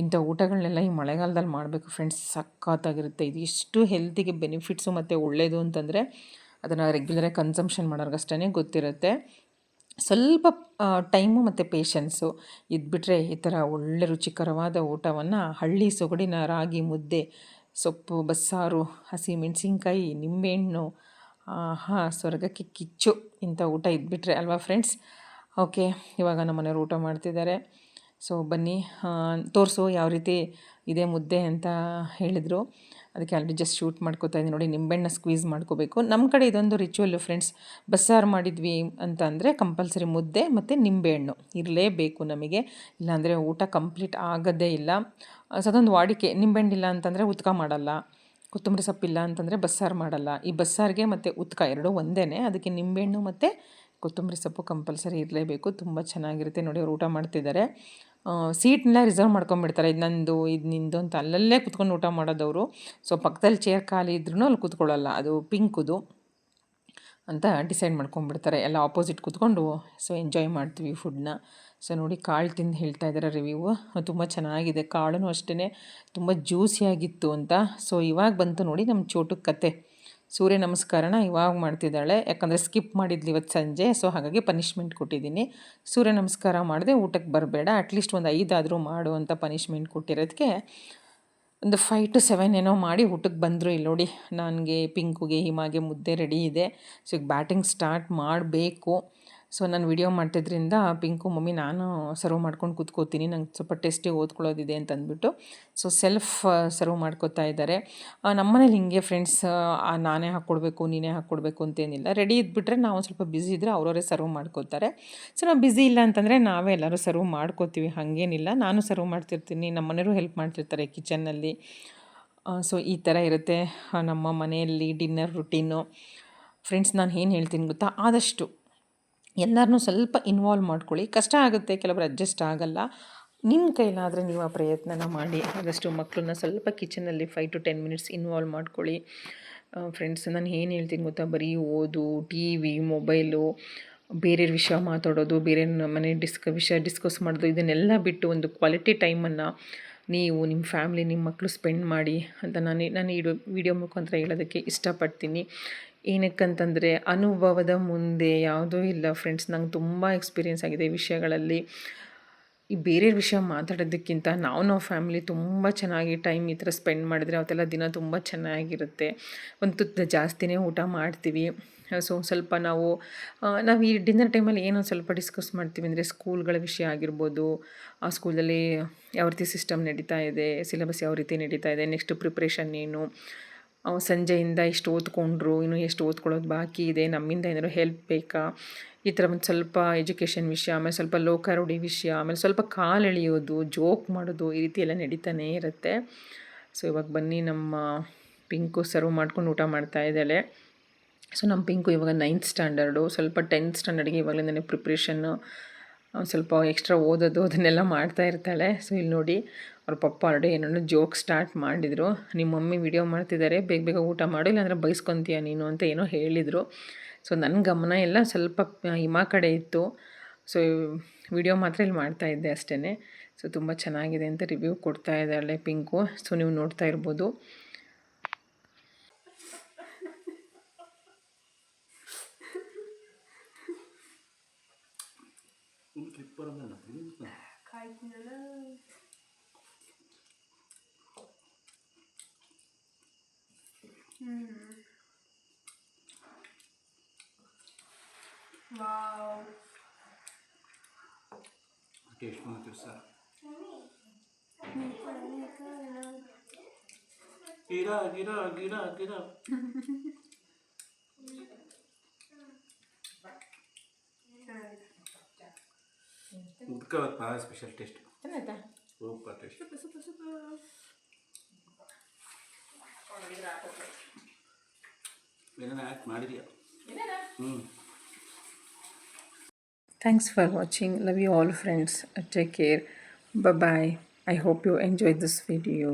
ಇಂಥ ಊಟಗಳನ್ನೆಲ್ಲ ಈ ಮಳೆಗಾಲದಲ್ಲಿ ಮಾಡಬೇಕು ಫ್ರೆಂಡ್ಸ್, ಸಖತ್ತಾಗಿರುತ್ತೆ. ಇದು ಎಷ್ಟು ಹೆಲ್ತಿಗೆ ಬೆನಿಫಿಟ್ಸು ಮತ್ತು ಒಳ್ಳೆಯದು ಅಂತಂದರೆ ಅದನ್ನು ರೆಗ್ಯುಲರಾಗಿ ಕನ್ಸಂಪ್ಷನ್ ಮಾಡೋರ್ಗಷ್ಟೇ ಗೊತ್ತಿರುತ್ತೆ. ಸ್ವಲ್ಪ ಟೈಮು ಮತ್ತು ಪೇಷನ್ಸು ಇದ್ಬಿಟ್ರೆ ಈ ಥರ ಒಳ್ಳೆ ರುಚಿಕರವಾದ ಊಟವನ್ನು ಹಳ್ಳಿ ಸೊಗಡಿನ ರಾಗಿ ಮುದ್ದೆ, ಸೊಪ್ಪು, ಬಸ್ಸಾರು, ಹಸಿಮೆಣಸಿನ್ಕಾಯಿ, ನಿಂಬೆಹಣ್ಣು, ಸ್ವರ್ಗಕ್ಕೆ ಕಿಚ್ಚು. ಇಂಥ ಊಟ ಇದ್ಬಿಟ್ರೆ ಅಲ್ವಾ ಫ್ರೆಂಡ್ಸ್. ಓಕೆ, ಇವಾಗ ನಮ್ಮ ಮನೆಯವರು ಊಟ ಮಾಡ್ತಿದ್ದಾರೆ. ಸೊ ಬನ್ನಿ ತೋರಿಸು ಯಾವ ರೀತಿ ಇದೆ ಮುದ್ದೆ ಅಂತ ಹೇಳಿದರು. ಅದಕ್ಕೆ ಆಲ್ರೆಡಿ ಜಸ್ಟ್ ಶೂಟ್ ಮಾಡ್ಕೋತಾ ಇದ್ದೀನಿ. ನೋಡಿ, ನಿಂಬೆಹಣ್ಣ ಸ್ಕ್ವೀಸ್ ಮಾಡ್ಕೋಬೇಕು. ನಮ್ಮ ಕಡೆ ಇದೊಂದು ರಿಚುವಲ್ಲು ಫ್ರೆಂಡ್ಸ್. ಬಸ್ಸಾರು ಮಾಡಿದ್ವಿ ಅಂತ ಅಂದರೆ ಕಂಪಲ್ಸರಿ ಮುದ್ದೆ ಮತ್ತು ನಿಂಬೆಹಣ್ಣು ಇರಲೇಬೇಕು ನಮಗೆ, ಇಲ್ಲಾಂದರೆ ಊಟ ಕಂಪ್ಲೀಟ್ ಆಗೋದೇ ಇಲ್ಲ. ಸೊ ಅದೊಂದು ವಾಡಿಕೆ. ನಿಂಬೆಹಣ್ಣಿಲ್ಲ ಅಂತಂದರೆ ಉತ್ಕ ಮಾಡಲ್ಲ, ಕೊತ್ತಂಬರಿ ಸೊಪ್ಪಿಲ್ಲ ಅಂತಂದರೆ ಬಸ್ಸಾರು ಮಾಡಲ್ಲ. ಈ ಬಸ್ಸಾರಿಗೆ ಮತ್ತು ಉತ್ಕ ಎರಡೂ ಒಂದೇ, ಅದಕ್ಕೆ ನಿಂಬೆಹಣ್ಣು ಮತ್ತು ಕೊತ್ತಂಬರಿ ಸೊಪ್ಪು ಕಂಪಲ್ಸರಿ ಇರಲೇಬೇಕು. ತುಂಬ ಚೆನ್ನಾಗಿರುತ್ತೆ. ನೋಡಿ, ಅವ್ರು ಊಟ ಮಾಡ್ತಿದ್ದಾರೆ. ಸೀಟ್ನೆಲ್ಲ ರಿಸರ್ವ್ ಮಾಡ್ಕೊಂಬಿಡ್ತಾರೆ, ಇದು ನಂದು, ಇದು ನಿಂದು ಅಂತ ಅಲ್ಲಲ್ಲೇ ಕೂತ್ಕೊಂಡು ಊಟ ಮಾಡೋದವರು. ಸೊ ಪಕ್ಕದಲ್ಲಿ ಚೇರ್ ಖಾಲಿ ಇದ್ರೂ ಅಲ್ಲಿ ಕೂತ್ಕೊಳ್ಳಲ್ಲ, ಅದು ಪಿಂಕುದು ಅಂತ ಡಿಸೈಡ್ ಮಾಡ್ಕೊಂಬಿಡ್ತಾರೆ. ಎಲ್ಲ ಆಪೋಸಿಟ್ ಕೂತ್ಕೊಂಡು ಸೊ ಎಂಜಾಯ್ ಮಾಡ್ತೀವಿ ಫುಡ್ನ. ಸೊ ನೋಡಿ, ಕಾಳು ತಿಂದು ಹೇಳ್ತಾ ಇದ್ದಾರೆ ರಿವ್ಯೂ. ತುಂಬ ಚೆನ್ನಾಗಿದೆ, ಕಾಳು ಅಷ್ಟೇ ತುಂಬ ಜ್ಯೂಸಿಯಾಗಿತ್ತು ಅಂತ. ಸೊ ಇವಾಗ ಬಂತು ನೋಡಿ ನಮ್ಮ ಚೋಟಕ್ಕೆ ಕತೆ. ಸೂರ್ಯ ನಮಸ್ಕಾರನ ಇವಾಗ ಮಾಡ್ತಿದ್ದಾಳೆ, ಯಾಕಂದರೆ ಸ್ಕಿಪ್ ಮಾಡಿದ್ಲಿ ಇವತ್ತು ಸಂಜೆ. ಸೊ ಹಾಗಾಗಿ ಪನಿಷ್ಮೆಂಟ್ ಕೊಟ್ಟಿದ್ದೀನಿ. ಸೂರ್ಯ ನಮಸ್ಕಾರ ಮಾಡಿದೆ ಊಟಕ್ಕೆ ಬರಬೇಡ, ಅಟ್ಲೀಸ್ಟ್ ಒಂದು 5 ಆದರೂ ಮಾಡು ಅಂತ ಪನಿಷ್ಮೆಂಟ್ ಕೊಟ್ಟಿರೋದಕ್ಕೆ ಒಂದು 5 to 7 ಏನೋ ಮಾಡಿ ಊಟಕ್ಕೆ ಬಂದರು. ಇಲ್ಲಿ ನೋಡಿ, ನನಗೆ, ಪಿಂಕುಗೆ, ಹಿಮಾಗೆ ಮುದ್ದೆ ರೆಡಿ ಇದೆ. ಸೊ ಈಗ ಬ್ಯಾಟಿಂಗ್ ಸ್ಟಾರ್ಟ್ ಮಾಡಬೇಕು. ಸೊ ನಾನು ವಿಡಿಯೋ ಮಾಡ್ತಿದ್ರಿಂದ ಪಿಂಕು, ಮಮ್ಮಿ ನಾನು ಸರ್ವ್ ಮಾಡ್ಕೊಂಡು ಕೂತ್ಕೋತೀನಿ, ನಂಗೆ ಸ್ವಲ್ಪ ಟೆಸ್ಟಿಗೆ ಓದ್ಕೊಳ್ಳೋದಿದೆ ಅಂತ ಅಂದ್ಬಿಟ್ಟು ಸೊ ಸೆಲ್ಫ್ ಸರ್ವ್ ಮಾಡ್ಕೋತಾ ಇದ್ದಾರೆ. ನಮ್ಮನೇಲಿ ಹಿಂಗೆ ಫ್ರೆಂಡ್ಸ್, ನಾನೇ ಹಾಕ್ಕೊಡ್ಬೇಕು ನೀನೇ ಹಾಕ್ಕೊಡ್ಬೇಕು ಅಂತೇನಿಲ್ಲ. ರೆಡಿ ಇದ್ಬಿಟ್ರೆ ನಾವು ಸ್ವಲ್ಪ ಬ್ಯುಸಿ ಇದ್ದರೆ ಅವರವರೇ ಸರ್ವ್ ಮಾಡ್ಕೋತಾರೆ. ಸೊ ನಾವು ಬ್ಯುಸಿ ಇಲ್ಲ ಅಂತಂದರೆ ನಾವೇ ಎಲ್ಲರೂ ಸರ್ವ್ ಮಾಡ್ಕೋತೀವಿ, ಹಾಗೇನಿಲ್ಲ. ನಾನು ಸರ್ವ್ ಮಾಡ್ತಿರ್ತೀನಿ, ನಮ್ಮ ಮನೆಯವರು ಹೆಲ್ಪ್ ಮಾಡ್ತಿರ್ತಾರೆ ಕಿಚನ್ನಲ್ಲಿ. ಸೊ ಈ ಥರ ಇರುತ್ತೆ ನಮ್ಮ ಮನೆಯಲ್ಲಿ ಡಿನ್ನರ್ ರುಟೀನು. ಫ್ರೆಂಡ್ಸ್, ನಾನು ಏನು ಹೇಳ್ತೀನಿ ಗೊತ್ತಾ, ಆದಷ್ಟು ಎಲ್ಲರನ್ನೂ ಸ್ವಲ್ಪ ಇನ್ವಾಲ್ವ್ ಮಾಡ್ಕೊಳ್ಳಿ. ಕಷ್ಟ ಆಗುತ್ತೆ, ಕೆಲವರು ಅಡ್ಜಸ್ಟ್ ಆಗಲ್ಲ. ನಿಮ್ಮ ಕೈಲಾದರೆ ನೀವು ಆ ಪ್ರಯತ್ನನ ಮಾಡಿ. ಆದಷ್ಟು ಮಕ್ಕಳನ್ನ ಸ್ವಲ್ಪ ಕಿಚನಲ್ಲಿ 5 to 10 ಮಿನಿಟ್ಸ್ ಇನ್ವಾಲ್ವ್ ಮಾಡ್ಕೊಳ್ಳಿ. ಫ್ರೆಂಡ್ಸ್, ನಾನು ಏನು ಹೇಳ್ತೀನಿ ಗೊತ್ತಾ, ಬರೀ ಓದು, ಟಿ ವಿ, ಮೊಬೈಲು, ಬೇರೆ ವಿಷಯ ಮಾತಾಡೋದು, ಬೇರೆ ಮನೆ ವಿಷಯ ಡಿಸ್ಕಸ್ ಮಾಡೋದು, ಇದನ್ನೆಲ್ಲ ಬಿಟ್ಟು ಒಂದು ಕ್ವಾಲಿಟಿ ಟೈಮನ್ನು ನೀವು ನಿಮ್ಮ ಫ್ಯಾಮ್ಲಿ, ನಿಮ್ಮ ಮಕ್ಕಳು ಸ್ಪೆಂಡ್ ಮಾಡಿ ಅಂತ ನಾನು ಈ ವಿಡಿಯೋ ಮುಖಾಂತರ ಹೇಳೋದಕ್ಕೆ ಇಷ್ಟಪಡ್ತೀನಿ. ಏನಕ್ಕಂತಂದರೆ ಅನುಭವದ ಮುಂದೆ ಯಾವುದೂ ಇಲ್ಲ ಫ್ರೆಂಡ್ಸ್. ನಂಗೆ ತುಂಬ ಎಕ್ಸ್ಪೀರಿಯೆನ್ಸ್ ಆಗಿದೆ ಈ ವಿಷಯಗಳಲ್ಲಿ. ಈ ಬೇರೆ ವಿಷಯ ಮಾತಾಡೋದಕ್ಕಿಂತ ನಾವು ಫ್ಯಾಮಿಲಿ ತುಂಬ ಚೆನ್ನಾಗಿ ಟೈಮ್ ಈ ಥರ ಸ್ಪೆಂಡ್ ಮಾಡಿದರೆ ಅವತ್ತೆಲ್ಲ ದಿನ ತುಂಬ ಚೆನ್ನಾಗಿರುತ್ತೆ. ಒಂದು ತುತ್ತು ಜಾಸ್ತಿನೇ ಊಟ ಮಾಡ್ತೀವಿ. ಸೊ ಸ್ವಲ್ಪ ನಾವು ಈ ಡಿನ್ನರ್ ಟೈಮಲ್ಲಿ ಏನೋ ಸ್ವಲ್ಪ ಡಿಸ್ಕಸ್ ಮಾಡ್ತೀವಿ ಅಂದರೆ ಸ್ಕೂಲ್ಗಳ ವಿಷಯ ಆಗಿರ್ಬೋದು, ಆ ಸ್ಕೂಲಲ್ಲಿ ಯಾವ ರೀತಿ ಸಿಸ್ಟಮ್ ನಡೀತಾ ಇದೆ, ಸಿಲೆಬಸ್ ಯಾವ ರೀತಿ ನಡೀತಾ ಇದೆ, ನೆಕ್ಸ್ಟ್ ಪ್ರಿಪ್ರೇಷನ್ ಏನು, ಸಂಜೆಯಿಂದ ಇಷ್ಟು ಓದ್ಕೊಂಡ್ರು, ಇನ್ನೂ ಎಷ್ಟು ಓದ್ಕೊಳ್ಳೋದು ಬಾಕಿ ಇದೆ, ನಮ್ಮಿಂದ ಏನಾದ್ರು ಹೆಲ್ಪ್ ಬೇಕಾ, ಈ ಥರ ಒಂದು ಸ್ವಲ್ಪ ಎಜುಕೇಷನ್ ವಿಷಯ, ಆಮೇಲೆ ಸ್ವಲ್ಪ ಲೋಕಾರೂಢಿ ವಿಷಯ, ಆಮೇಲೆ ಸ್ವಲ್ಪ ಕಾಲು ಎಳೆಯೋದು, ಜೋಕ್ ಮಾಡೋದು, ಈ ರೀತಿ ಎಲ್ಲ ನಡೀತಾನೇ ಇರುತ್ತೆ. ಸೊ ಇವಾಗ ಬನ್ನಿ, ನಮ್ಮ ಪಿಂಕು ಸರ್ವ್ ಮಾಡ್ಕೊಂಡು ಊಟ ಮಾಡ್ತಾ ಇದ್ದಾಳೆ. ಸೊ ನಮ್ಮ ಪಿಂಕು ಇವಾಗ 9th ಸ್ಟ್ಯಾಂಡರ್ಡು, ಸ್ವಲ್ಪ 10th ಸ್ಟ್ಯಾಂಡರ್ಡ್ಗೆ ಇವಾಗಲಿಂದನೇ ಪ್ರಿಪ್ರೇಷನ್ನು, ಸ್ವಲ್ಪ ಎಕ್ಸ್ಟ್ರಾ ಓದೋದು ಅದನ್ನೆಲ್ಲ ಮಾಡ್ತಾ ಇರ್ತಾಳೆ. ಸೊ ಇಲ್ಲಿ ನೋಡಿ, ಅವ್ರ ಪಪ್ಪ ಆಲ್ರೆಡಿ ಏನೋ ಜೋಕ್ ಸ್ಟಾರ್ಟ್ ಮಾಡಿದರು. ನಿಮ್ಮ ಮಮ್ಮಿ ವಿಡಿಯೋ ಮಾಡ್ತಿದ್ದಾರೆ, ಬೇಗ ಬೇಗ ಊಟ ಮಾಡು, ಇಲ್ಲಾಂದರೆ ಬೈಸ್ಕೊತೀಯ ನೀನು ಅಂತ ಏನೋ ಹೇಳಿದರು. ಸೊ ನನ್ನ ಗಮನ ಎಲ್ಲ ಸ್ವಲ್ಪ ಹಿಮಾ ಕಡೆ ಇತ್ತು. ಸೊ ವಿಡಿಯೋ ಮಾತ್ರ ಇಲ್ಲಿ ಮಾಡ್ತಾಯಿದ್ದೆ ಅಷ್ಟೇ. ಸೊ ತುಂಬ ಚೆನ್ನಾಗಿದೆ ಅಂತ ರಿವ್ಯೂ ಕೊಡ್ತಾ ಇದ್ದಾಳೆ ಪಿಂಕು. ಸೊ ನೀವು ನೋಡ್ತಾ ಇರ್ಬೋದು. Wow. Taste muito sir. Gira. ಉದ್ಕ ಭಾಳ ಸ್ಪೆಷಲ್ ಟೇಸ್ಟ್. ಚೆನ್ನಾಯ್ತಾ? Super taste. ಏನೇನು ಆ್ಯಕ್ಟ್ ಮಾಡಿದ್ಯಾ? Thanks for watching. Love you all friends. Take care. Bye bye. I hope you enjoyed this video.